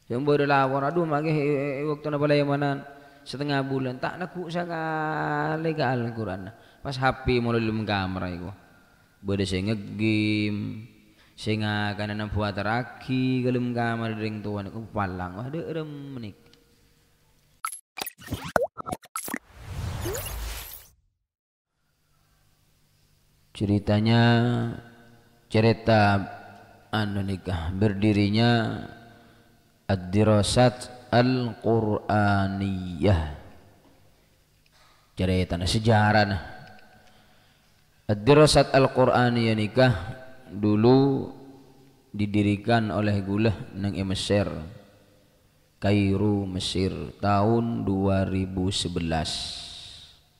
Yang baru lapor, aduh magi waktu na pala manan setengah bulan tak naku sekali ke Al-Quran. Pas HP mulai lum kamera itu, beda saya ngegame, saya ngakanan buat teraki kelum kamera ring tuan aku palang, wah deh menik. Ceritanya cerita anu nikah berdirinya Ad-Dirasat Al-Qur'aniyah. Cerita sejarah nah. Ad-Dirasat Al-Qur'aniyah nikah dulu didirikan oleh gulah nang Mesir, Kairo, Mesir tahun 2011.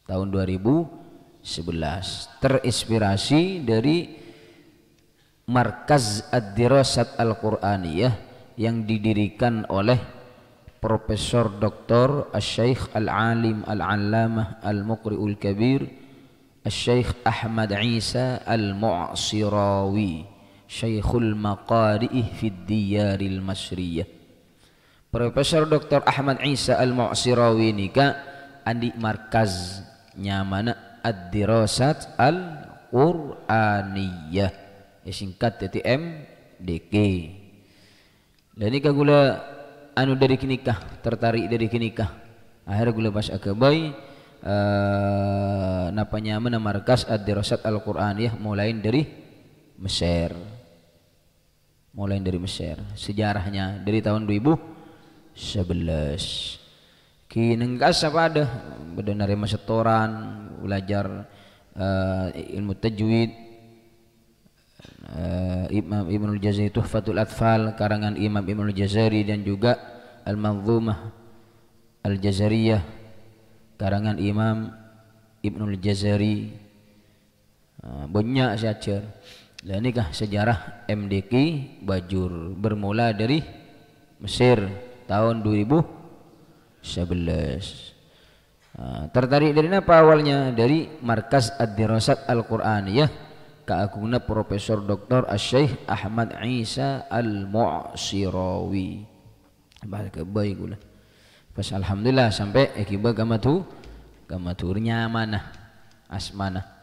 Tahun 2011 terinspirasi dari Markaz Ad-Dirasat Al-Qur'aniyah yang didirikan oleh Profesor Dr. Asy-Syaikh Al-Alim Al-Allamah Al-Muqri'ul Kabir Asy-Syaikh Ahmad Isa Al-Mu'sirawi Syaikhul Maqari'ih fid Diyaril Masriyah. Profesor Dr. Ahmad Isa Al-Mu'sirawi nikah andi markaz nyamana Ad-Dirasat Al-Qur'aniyah, singkat TTMDK. Dan nikah gula anu dari kinikah, tertarik dari kinikah. Akhirnya gula pas akabai napanya mana markas Ad-Dirasat Al-Qur'aniyah mulai dari Mesir. Mulai dari Mesir. Sejarahnya dari tahun 2011. Kinengkas apa ada? Benar nerima setoran, belajar ilmu tajwid. Imam Ibnul Jazari Tuhfatul Atfal karangan Imam Ibnul Jazari dan juga Al-Manzumah Al-Jazariyah karangan Imam Ibnul Jazari. Banyak saja. Dan nikah sejarah MDQ Bajur bermula dari Mesir tahun 2011. Tertarik dari apa awalnya? Dari Markaz Ad-Dirasat Al-Qur'aniyah keagungna Profesor Dr. Asy-Syaikh Ahmad Isa Al-Mu'sirawi. Bahasa baik gula. Pas alhamdulillah sampai akibat gamaturnya mana asmana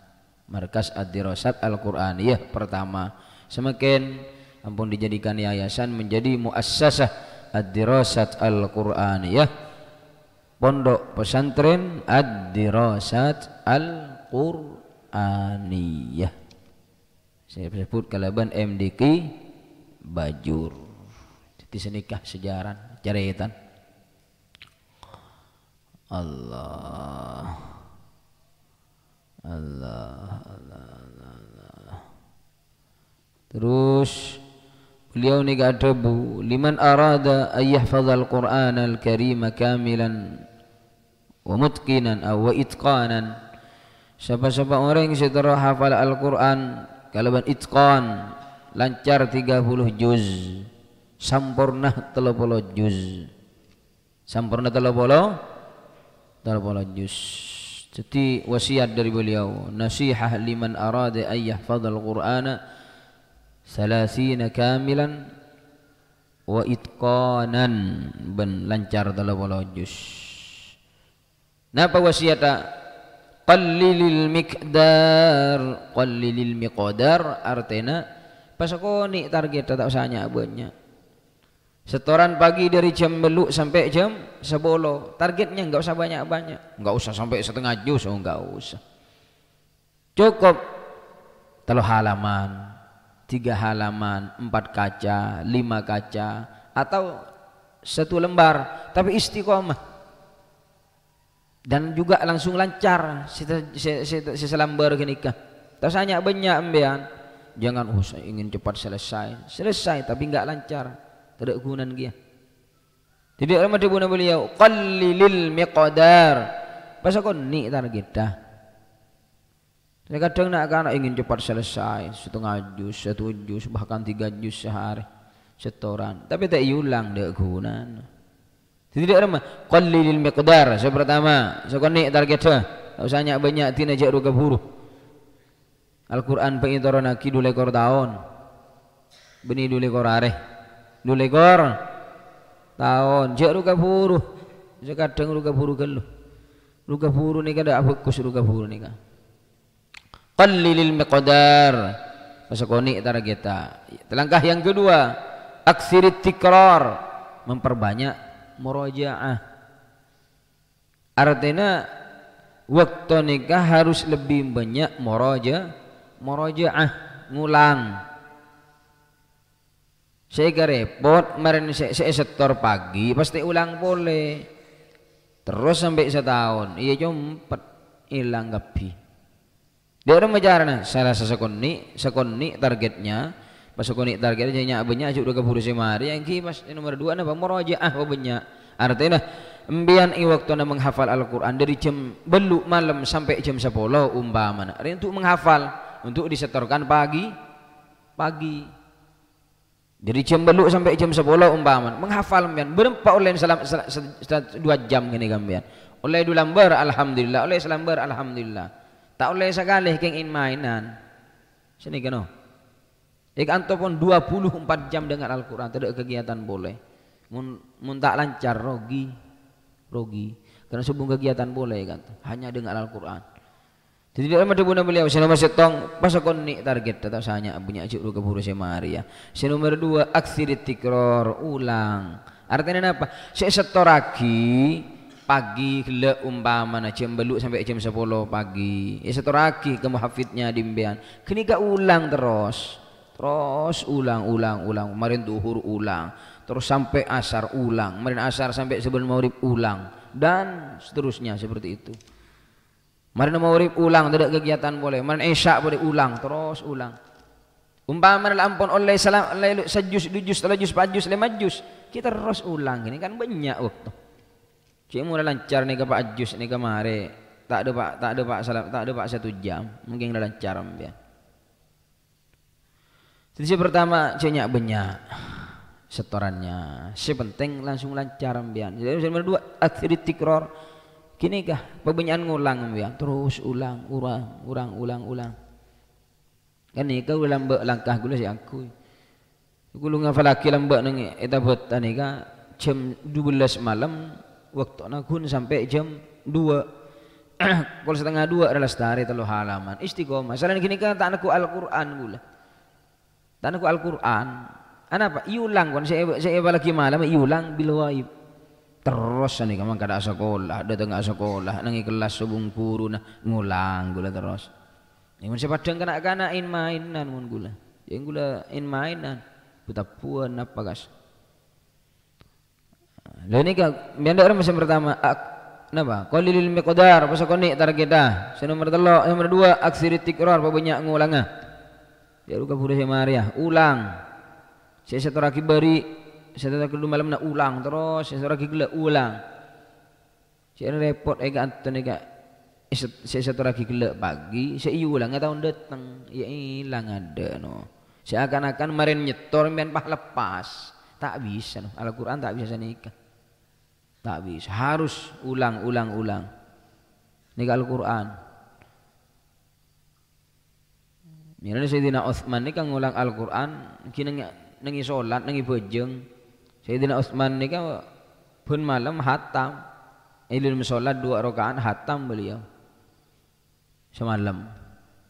Markas Ad-Dirasat Al-Qur'aniyah pertama. Semakin ampun dijadikan yayasan menjadi muassasah Ad-Dirasat Al-Qur'aniyah, pondok pesantren Ad-Dirasat Al-Qur'aniyah. Saya sebut kalaban MDQ Bajur. Jadi senikah sejarah cerita. Allah. Terus beliau ni kata bu, liman arada ay yahfazal Qur'an al-Karim kamilan wa mutqinan aw wa itqanan. Siapa-siapa orang yang setelah hafal Al-Qur'an kalaban itqan lancar 30 juz, sampurna 30 juz, sampurna 30 juz. Jadi wasiat dari beliau, nasihah liman arada ay yahfazal Qur'ana 30 kamilan wa itqanan, ben lancar 30 juz. Napa wasiata? Qallilil miqdar, qallilil miqdar artinya pasakoni target tak usahanya banyak. Setoran pagi dari jam beluk sampai jam 10. Targetnya enggak usah banyak-banyak. Enggak usah sampai setengah juz, enggak usah. Cukup 3 halaman, 3 halaman, 4 kaca, 5 kaca atau 1 lembar tapi istiqomah. Dan juga langsung lancar seselambar kenikah. Tak usahnya banyak ambian. Jangan saya ingin cepat selesai tapi enggak lancar. Tidak gunan dia. Tidak lama dibuna beliau qallilil miqdar. Pasal kau ni target dah. Kadang nak anak ingin cepat selesai, setengah juz, 1 juz, bahkan 3 juz sehari setoran. Tapi tak ulang dak gunan. Tidak ramah qallilil miqdar. Yang pertama, saya ni target dah. Tak usahnya banyak tina jak ruga buru. Al-Quran pengitorana ki 2 ekor tahun. Beni 2 ekor areh. 2 ekor tahun jek ruga buru kadang ruga buru geluh ruga buru nika dak bagus ruga buru nika qallilil miqdar pasakoni targeta. Langkah yang kedua aksirit tikrar memperbanyak murojaah. Artinya waktu nikah harus lebih banyak murojaah ngulang. Saya repot kemarin saya setor pagi pasti ulang boleh terus sampai setahun iya cepet hilang gapi dia orang menjarana salah sekonni targetnya pas sekonni targetnya banyak juga keburu semari yang kipas nomor 2 apa murojaah banyak artinya embian waktu menghafal Al-Quran dari jam beluk malam sampai jam 10 umpamanya untuk menghafal untuk disetorkan pagi dari jam beluk sampai jam 10 umpaman menghafal mbian berempat oleh salam 2 jam gini gambian oleh dulamber alhamdulillah oleh selamber alhamdulillah tak oleh sekali kengin mainan sini keno anto pun 24 jam dengan Al-Quran tidak kegiatan boleh mun tak lancar rogi karena sebelum kegiatan boleh kan hanya dengan Al-Quran. Jadi dalam ada bunda beliau nomor setong pasakon ni target tetap sanya punya ajuk lu keburu semari ya. Nomor 2 aksirit tikrar ulang. Artinya apa? Setoraki pagi le umpamana jam beluk sampai jam 10 pagi. Setoraki ke muhafidnya dimbian. Kini ka ulang terus ulang. Kemarin duhur ulang. Terus sampai asar ulang. Kemarin asar sampai sebelum maghrib ulang dan seterusnya seperti itu. Mari maghrib ulang tidak kegiatan boleh. Mari isya boleh ulang terus ulang. Umpama ampun oleh salam oleh sajus dujus telajus pajus lemajus kita terus ulang ini kan banyak waktu. Cik mulai lancar nih ke pak jus nih kemari tak ada pak salam tak ada pak 1 jam mungkin dah lancar ambian. Jadi pertama ceknya banyak setorannya. Sepenting langsung lancar ambian. Jadi nomor 2 akhir tikrar. Kini kah pembenyakan ngulang ya terus ulang kan ni kau lambak langkah gula si aku gulu ngafal laki lambak nang eta bot tani ka jam 12 malam waktu nakun sampai jam 2 kalau setengah 2 adalah setari telu halaman istiqomah salan kini ka tak naku Al-Quran gula tak naku Al-Quran apa iulang kon saya lagi malam iulang bilwaib terus nih kamu kada sekolah datang sekolah nangi kelas subung guru nah ngulang gula terus ini mun sepadang kanak-kanak mainan mun gula yang gula mainan butapuan apa gas lalu ini kan biar orang macam pertama napa qalilil miqdar pasakoni target dah nomor 3 nomor 2 aksirit tikrar banyak ngulanga ya lu kabur Maria ulang saya setoraki bari saya tak malam nak ulang terus saya lagi gelak ulang saya repot anton saya satu lagi gelak pagi saya ulang tahun datang ya hilang ada no saya akan kemarin nyetor mian pah lepas tak bisa no Al-Quran tak bisa nikah tak bisa harus ulang nikah Al-Quran mirana Sayyidina Utsman nikah ngulang Al-Quran kini nangi solat nangi bejeng Sayyidina Utsman ni kan pun malam hatam ilmu solat 2 rakaat hatam beliau semalam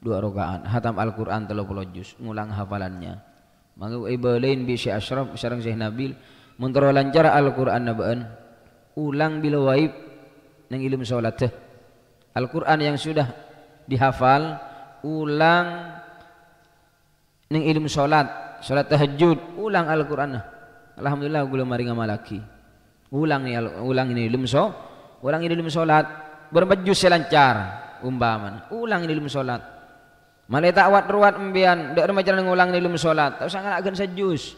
2 rakaat hatam Al-Quran 30 juz ngulang hafalannya mangga ibalain bi Syekh Ashraf sareng Syekh Nabil muntara lancar Al-Quran nabaan ulang bila waib nang ilmu solat Al-Quran yang sudah dihafal ulang nang ilmu solat tahajud ulang Al-Quran alhamdulillah gula mari ngamalaki ulang ini ilmu solat berempat juz lancar umbaman ulang ini ilmu solat malai tak ruat embian dak remaja ngulang ini ilmu solat tak usah ngalakan sajus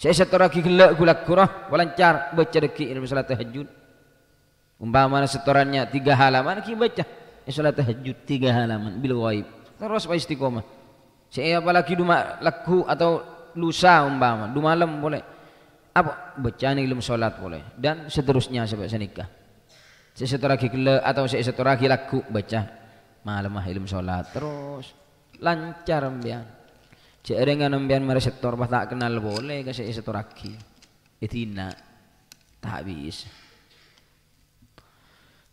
saya setor lagi gelak gulak kurah lancar baca deki ilmu solat tahajud umpamana setorannya 3 halaman ki baca solat tahajud 3 halaman bil waib terus pa istiqomah saya apalagi duma laku atau lusa umpama 2 malam boleh apa baca ilmu solat boleh dan seterusnya sampai senikah saya setor lagi gila atau saya setor lagi laku baca malam ilmu solat terus lancar ambian cek dengan ambian mari setor bah tak kenal boleh ke saya setor lagi itina tak bisa.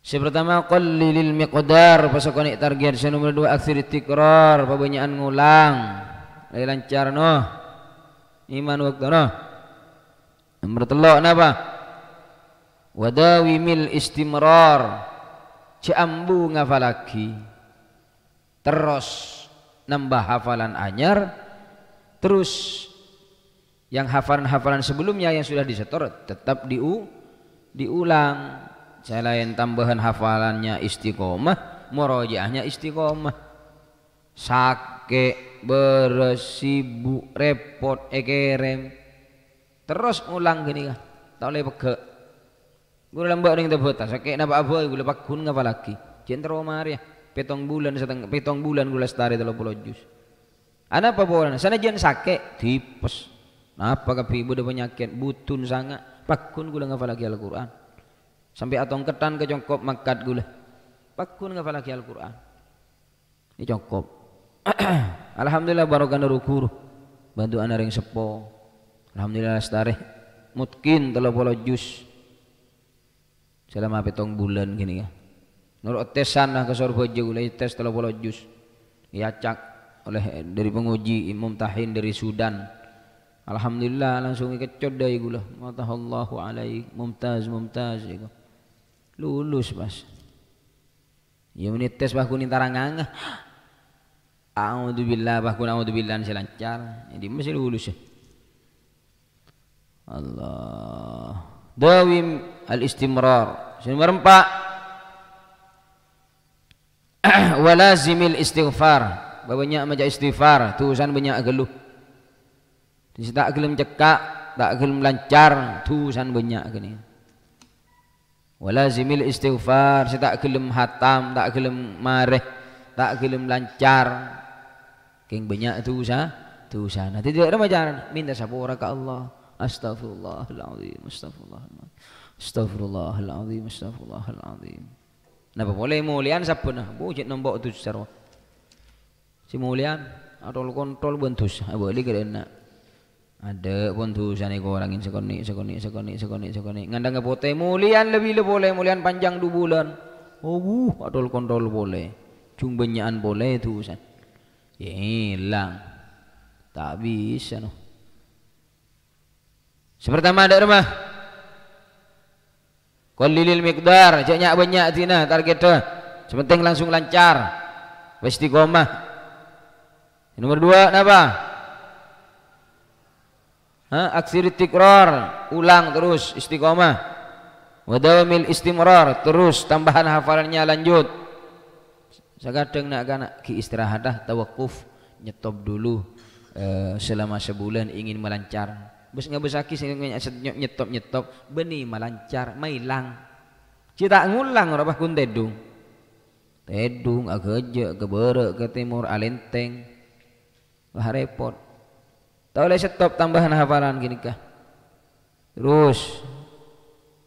Pertama qallilil miqdar pasakoni target. Nomor 2 aktsir tikrar pabanyakan ngulang. Lai lancar noh. Iman waktu noh. Nomor 3 napa? Wadawimil istimrar. Ciambu ngafalaki. Terus nambah hafalan anyar. Terus yang hafalan-hafalan sebelumnya yang sudah disetor tetap diulang. Selain tambahan hafalannya istiqomah, murojaahnya istiqomah. Sake, beresibu, repot, ekerem. Terus ulang gini kah? Tak boleh pegak. Gula lembak ning tebota, sake napa aboy gula pakun ngapa lagi. Jentro maria, 7 bulan gula stari 30 juz. Ana apa bolan? Sana jen sake tipes. Napa kapibu ada penyakit butun sangat. Pakun gula ngapa lagi Al-Qur'an. Sampai atong ketan ke congkop makat gula. Pakun ngapa lagi Al-Qur'an. Ini congkop. Alhamdulillah barokah guru. Bantu ana ring sepo. Alhamdulillah lestari. Mutkin 30 juz. Selama 7 bulan gini ya. Nurut tesan lah ke Sorbojo gula tes 30 juz. Iacak oleh dari penguji Mumtahin dari Sudan. Alhamdulillah langsung ikut dai gula. Matahallahu alaik mumtaz ya. Lulus pas. Ya menit tes bahku ni taranganga. A'udzubillah bahku a'udzubillah selancar. Jadi masih lulus ya. Allah. Dawim al-istimrar. Nomor 4. Walazimil istighfar. Banyak maca istighfar, tulisan banyak geluh. Tak gelem cekak, tak gelem lancar, tulisan banyak gini. Walazimil istighfar, saya tak gelem hatam, tak gelem mareh, tak gelem lancar. King banyak tulisan. Nanti tidak ada majaran, minta sapura ke Allah. Astaghfirullahaladzim, astaghfirullahaladzim. Napa boleh mulian siapa nah? Bujit nombok tu sarwa. Si mulian atau kontrol bentus, boleh ke nak? Ada pun tu sana ko orangin sekoni. Ngandang ngapote mulian lebih boleh mulian panjang 2 bulan. Oh, atau kontrol boleh. Cung benyaan boleh tu san. Hilang. Tak bisa noh. Sepertama ada rumah. Qallilil miqdar, banyak tina target tu. Sepenting langsung lancar. Istiqomah. Nomor 2 napa? Aksir tikrar, ulang terus istiqomah. Wadawamil istimrar, terus tambahan hafalannya lanjut. Sakadeng nak ki istirahat dah tawakuf, nyetop dulu selama sebulan ingin melancar. Bes ngabesaki nyetop beni melancar, mailang. Cita ngulang ora bah kun tedung. Tedung ageje ke bere ke timur alenteng. Wah repot. Tak boleh stop tambahan hafalan gini kah. Terus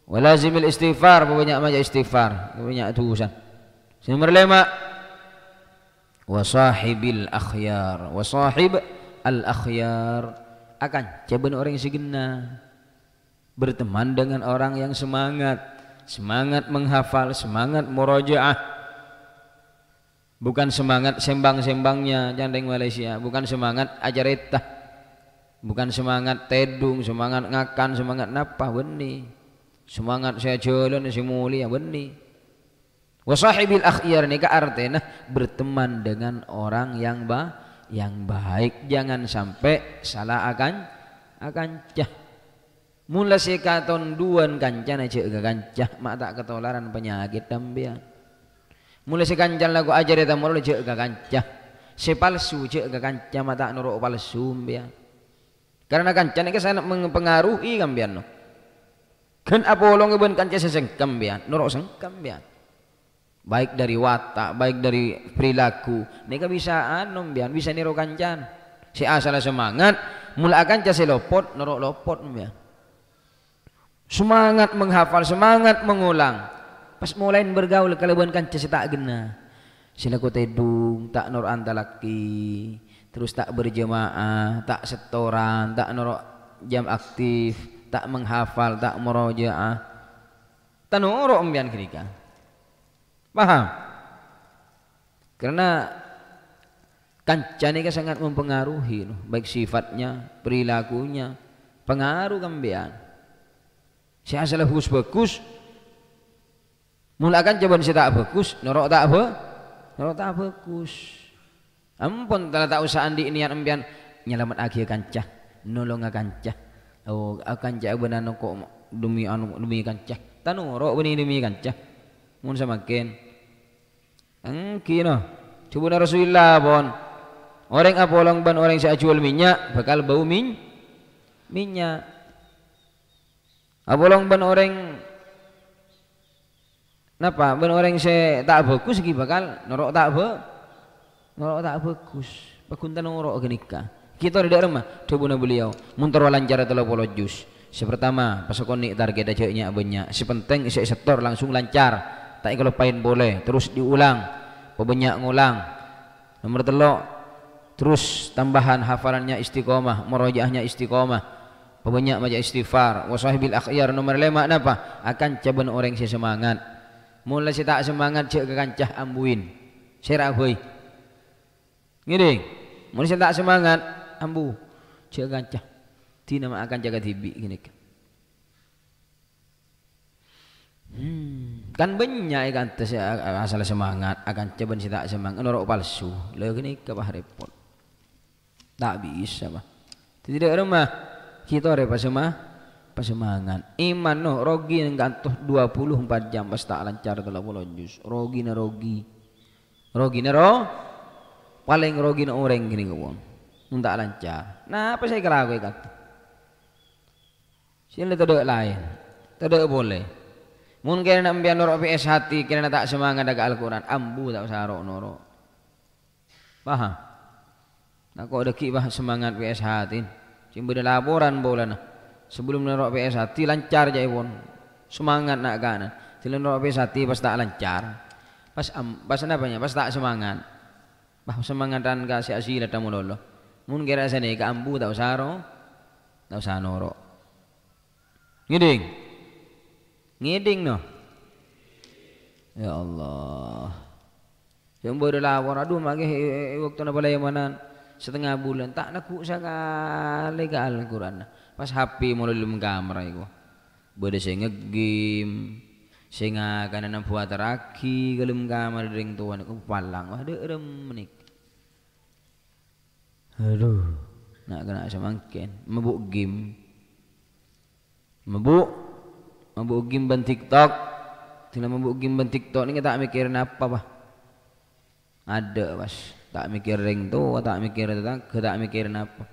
walazimil istighfar, banyak maca istighfar, banyak tulisan. Nomor 5 wasahibil akhyar, wasahib al akhyar, akan coba orang yang segena berteman dengan orang yang semangat menghafal, semangat murojaah, bukan semangat sembang-sembangnya jandeng Malaysia, bukan semangat ajaretah, bukan semangat tedung, semangat ngakan, semangat napa benih, semangat saya jalan si mulia benih. Wasahibil akhyar ni artinya berteman dengan orang yang baik, jangan sampai salah akan cah. Mula sekaton duan kancan aja kancah mak tak ketularan penyakit dambian. Mula sekancan lagu ajar eta mulu aja kancah. Sepalsu aja kancah mak tak nuruk palsu mbian. Karena kancan iki sangat mempengaruhi kambian no. Kan apolong ngeun kanca sesengkem mbian, nuruk sengkem mbian. Baik dari watak, baik dari perilaku, neka bisa mbian, bisa niru kancan. Si asal semangat, mula kanca selopot, nuruk lopot mbian. Semangat menghafal, semangat mengulang. Pas mulai bergaul kalaban kanca si tak gena. Sila ko tedung, tak nur antalaki, terus tak berjemaah, tak setoran, tak nur jam aktif, tak menghafal, tak murojaah. Tanuruk ambian kenika. Paham? Karena kanca ini sangat mempengaruhi, baik sifatnya, perilakunya, pengaruh kambian. Saya asal bagus, mulakan coba si tak bagus, norok tak bagus. Ampun tak usah andi niat ambian nyelamat akhir kanca, nolong kanca. Oh kanca benar kok demi kanca. Tanuruk benih demi kanca. Mun samakin. Kino. Coba na Rasulullah pun. Orang apolong ban orang saya jual minyak bakal bau minyak. Apolong ban orang napa? Ban orang saya tak bagus lagi bakal norok tak bagus. Pakuntan norok genika. Kita ada rumah. Coba na beliau. Muntar lancar 30 juz. Sepertama pasokon ni target aja banyak. Sepenting isi setor langsung lancar. Tak kalau pain boleh. Terus diulang. Pebanyak ngulang. Nomor 3 terus tambahan hafalannya istiqomah, murojaahnya istiqomah. Pebanyak baca istighfar. Wasahibil akhyar. Nomor 5 napa? Akan caban orang si semangat. Mula si tak semangat cek ke kancah ambuin. Serahoi. Ngiding. Mula si tak semangat ambu cek kancah. Tina akan jaga tibi gini kan. Kan banyak ikan tes asal semangat akan coba si tak semangat norok palsu. Lalu gini ke bah repot. Tak bisa bah. Tidak rumah kita repot semangat. Iman no rogi ngantuh 24 jam pas tak lancar 30 juz. Rogi na rogi. Rogi na paling rogi na orang gini kawan. Tak lancar. Nah apa saya kelaku ikan? Sini tidak lain, tidak boleh. Mungkin nak ambil norok PS hati, kira tak semangat daga Al-Quran, ambu tak usah norok. Paham? Nak kau deki bah semangat PS hati, cuma ada laporan bola nah. Sebelum norok PS hati lancar jai pun, semangat nak kanan. Sebelum norok PS hati pas tak lancar, pas apanya? Pas tak semangat. Bah semangatan kasih asila tamu dulu. Mungkin kira sana ke ambu tak usah norok. Ngiding no. Ya Allah. Yang baru lapor aduh magi waktu na balay manan setengah bulan tak naku sekali ke Al-Quran. Pas HP mulai lum kamera iku. Bade saya ngegame. Saya ngakanan buat raki gelum kamera ring tuan aku palang. Wah de menik. Aduh. Nak kena semakin mabuk game. Mabuk game ban TikTok. Tinggal mabuk game ban TikTok ni tak mikirin apa bah. Ada pas tak mikir ring tu, tak mikir tak mikirin apa.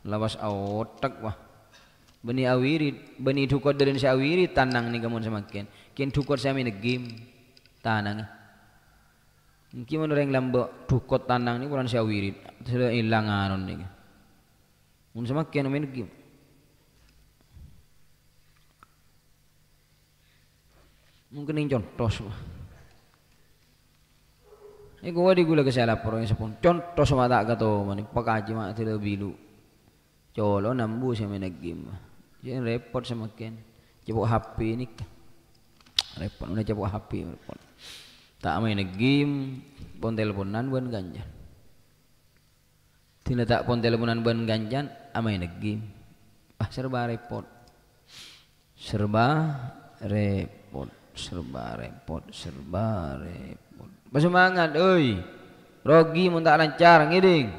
Lawas otak bah. Beni awirit, beni tukot dari si awirit tanang ni kamu semakin. Kian tukot saya main game tanang. Mungkin orang lambok tukot tanang ni bukan si awirit. Sudah hilang anon ni. Mun semakin main game. Mungkin ini contoh semua. Ini gua di gula kesala porong sepun. Contoh semua tak kata mana pakaji mak tidak bilu. Colo nambu saya main game. Jadi repot semakin. Coba HP ni. Repot. Udah coba HP repot. Tak main game. Pon teleponan buan ganjan. Tidak tak pon teleponan buan ganjan. Main game. Serba repot. Serba repot. Bersemangat, oi. Rogi mun tak lancar ngiding.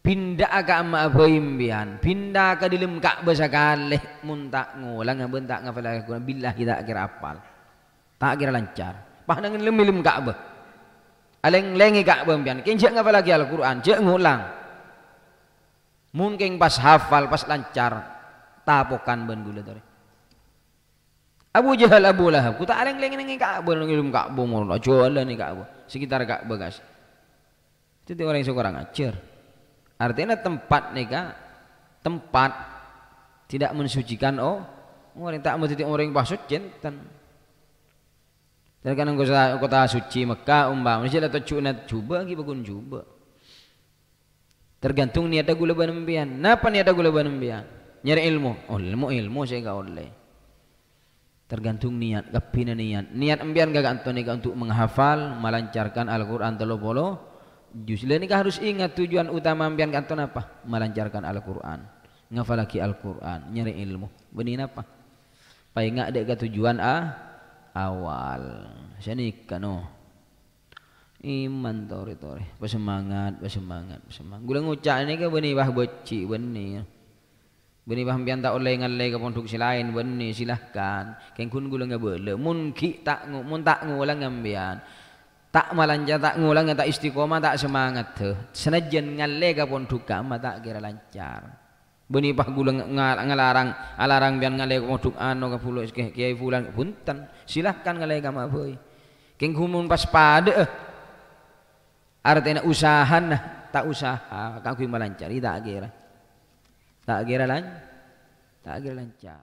Pindah ke amma abaimbian, pindah ke dalam Ka'bah sekali mun tak ngulang ben tak ngafal Al-Quran billahi tak kira apal. Tak kira lancar. Pandangan lem Ka'bah. Aleng-lengi Ka'bah mbian, kenjak ngafal lagi Al-Quran, jek ngulang. Mungkin pas hafal, pas lancar tapokan ben gula tadi. Abu Jahal Abu Lahab ku tak aleng-leng nang Ka'bah nang ilmu Ka'bah mono jualan ni Ka'bah sekitar Ka'bah guys. Itu orang yang kurang ajar. Artinya tempat ni tempat tidak mensucikan orang tak mesti orang pasut jenten. Dan kan kota suci Mekah umpama mesti ada cuba lagi bagun cuba. Tergantung niat gula banembian. Napa niat gula banembian? nyari ilmu. Oh, ilmu saya gak oleh. Tergantung niat, kapina niat. Niat ambian gak gantung nih untuk menghafal, melancarkan Al-Qur'an 30 juz. Ini harus ingat tujuan utama ambian gantung apa? Melancarkan Al-Qur'an. Ngafalaki Al-Qur'an, nyari ilmu. Benih apa? Pai ngak dek ke tujuan awal. Sini kano. Iman tori. Bersemangat. Gula ngucak ini ke benih bah beci benih. Benih bah ambian tak oleh ngalai ke pondok silain benih silahkan. Kengkun gula nggak boleh. Mun tak ngulang ambian. Tak malancar tak ngulang tak istiqomah tak semangat tuh. Senajan ngalai ke pondok kama tak kira lancar. Benih bah gula alarang biar ngalai ke pondok ke pulau kiai fulan punten. Silahkan ngalai ke mak boy. Kengkun pas pada artinya usahan tak usaha kakui melancari tak kira lancar.